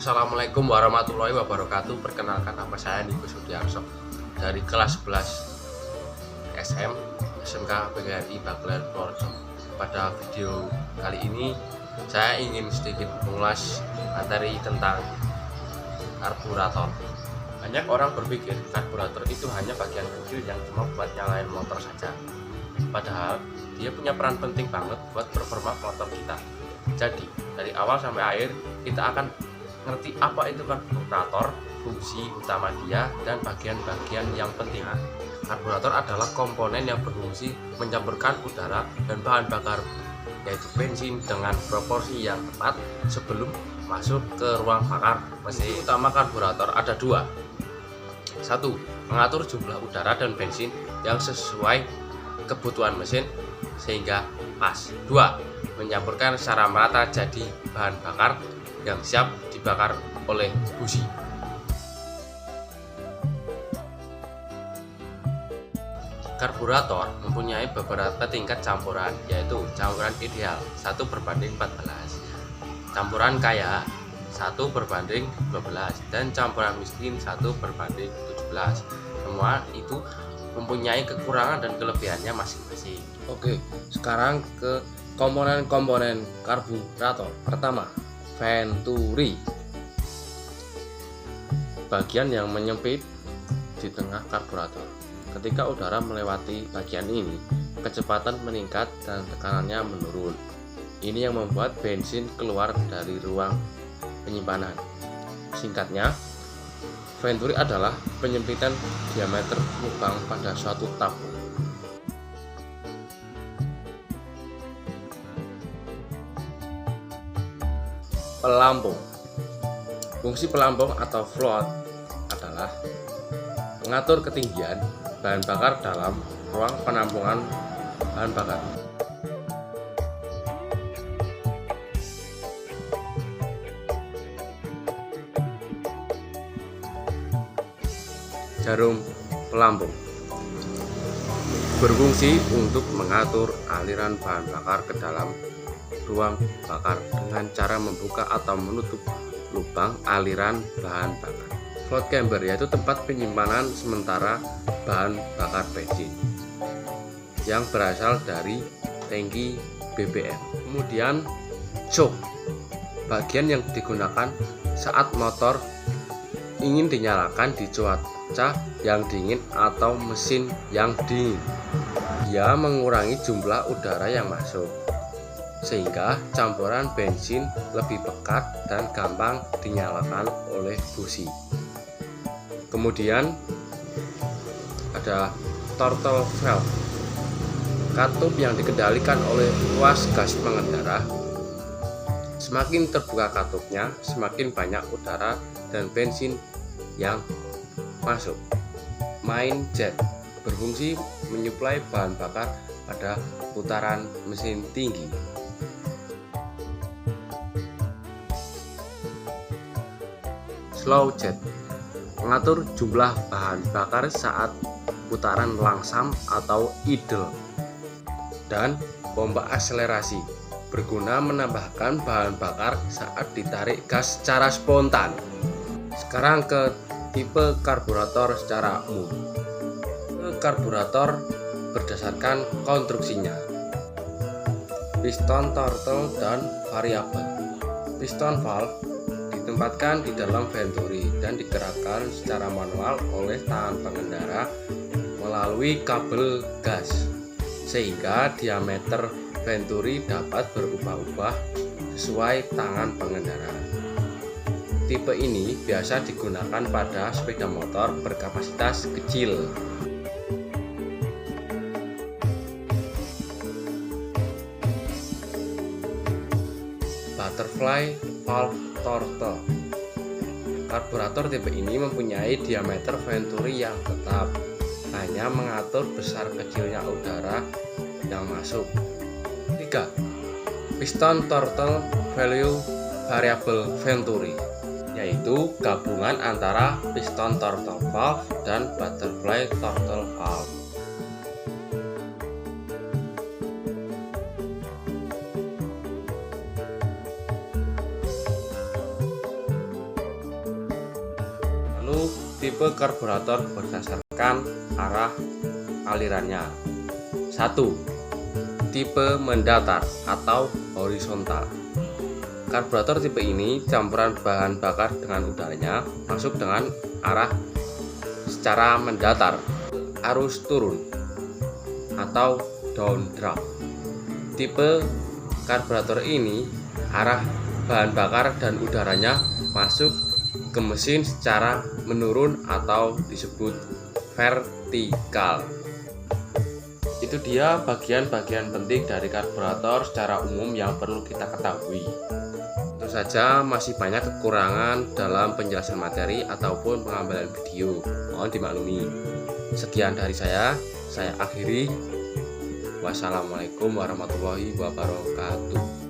Assalamualaikum warahmatullahi wabarakatuh. Perkenalkan, nama saya Niko Sudiarso dari kelas 11 SM SMK PGRI Baglan Purworejo. Pada video kali ini saya ingin sedikit mengulas materi tentang karburator. Banyak orang berpikir karburator itu hanya bagian kecil yang cuma buat nyalain motor saja. Padahal dia punya peran penting banget buat performa motor kita. Jadi dari awal sampai akhir kita akan ngerti apa itu karburator, fungsi utama dia, dan bagian-bagian yang penting. Karburator adalah komponen yang berfungsi mencampurkan udara dan bahan bakar, yaitu bensin, dengan proporsi yang tepat sebelum masuk ke ruang bakar mesin. Utama karburator ada dua. Satu, mengatur jumlah udara dan bensin yang sesuai kebutuhan mesin sehingga pas. Dua, mencampurkan secara merata jadi bahan bakar yang siap dibakar oleh busi. Karburator mempunyai beberapa tingkat campuran, yaitu campuran ideal 1/14, campuran kaya 1/12, dan campuran miskin 1/17. Semua itu mempunyai kekurangan dan kelebihannya masing-masing. Oke, sekarang ke komponen-komponen karburator. Pertama, venturi, bagian yang menyempit di tengah karburator. Ketika udara melewati bagian ini, kecepatan meningkat dan tekanannya menurun. Ini yang membuat bensin keluar dari ruang penyimpanan. Singkatnya, venturi adalah penyempitan diameter lubang pada suatu tabung. Pelampung. Fungsi pelampung atau float adalah mengatur ketinggian bahan bakar dalam ruang penampungan bahan bakar. Jarum pelampung berfungsi untuk mengatur aliran bahan bakar ke dalam ruang bakar dengan cara membuka atau menutup lubang aliran bahan bakar. Float chamber yaitu tempat penyimpanan sementara bahan bakar bensin yang berasal dari tangki BBM. Kemudian shock, bagian yang digunakan saat motor ingin dinyalakan di cuaca yang dingin atau mesin yang dingin. Dia mengurangi jumlah udara yang masuk sehingga campuran bensin lebih pekat dan gampang dinyalakan oleh busi. Kemudian ada throttle valve, katup yang dikendalikan oleh ruas gas pengendara. Semakin terbuka katupnya, semakin banyak udara dan bensin yang masuk. Main jet berfungsi menyuplai bahan bakar pada putaran mesin tinggi. Slow jet mengatur jumlah bahan bakar saat putaran langsam atau idle. Dan pompa akselerasi berguna menambahkan bahan bakar saat ditarik gas secara spontan. Sekarang ke tipe karburator secara umum. Karburator berdasarkan konstruksinya, piston, throttle, dan variabel. Piston valve ditempatkan di dalam venturi dan digerakkan secara manual oleh tangan pengendara melalui kabel gas, sehingga diameter venturi dapat berubah-ubah sesuai tangan pengendara. Tipe ini biasa digunakan pada sepeda motor berkapasitas kecil. Butterfly valve throttle. Karburator tipe ini mempunyai diameter venturi yang tetap, hanya mengatur besar kecilnya udara yang masuk. 3. Piston throttle value variable venturi, yaitu gabungan antara piston throttle valve dan butterfly throttle valve. Lalu tipe karburator berdasarkan arah alirannya. 1. Tipe mendatar atau horizontal. Karburator tipe ini campuran bahan bakar dengan udaranya masuk dengan arah secara mendatar, arus turun atau downdraft. Tipe karburator ini arah bahan bakar dan udaranya masuk ke mesin secara menurun atau disebut vertikal. Itu dia bagian-bagian penting dari karburator secara umum yang perlu kita ketahui. Tentu saja masih banyak kekurangan dalam penjelasan materi ataupun pengambilan video, mohon dimaklumi. Sekian dari saya akhiri. Wassalamualaikum warahmatullahi wabarakatuh.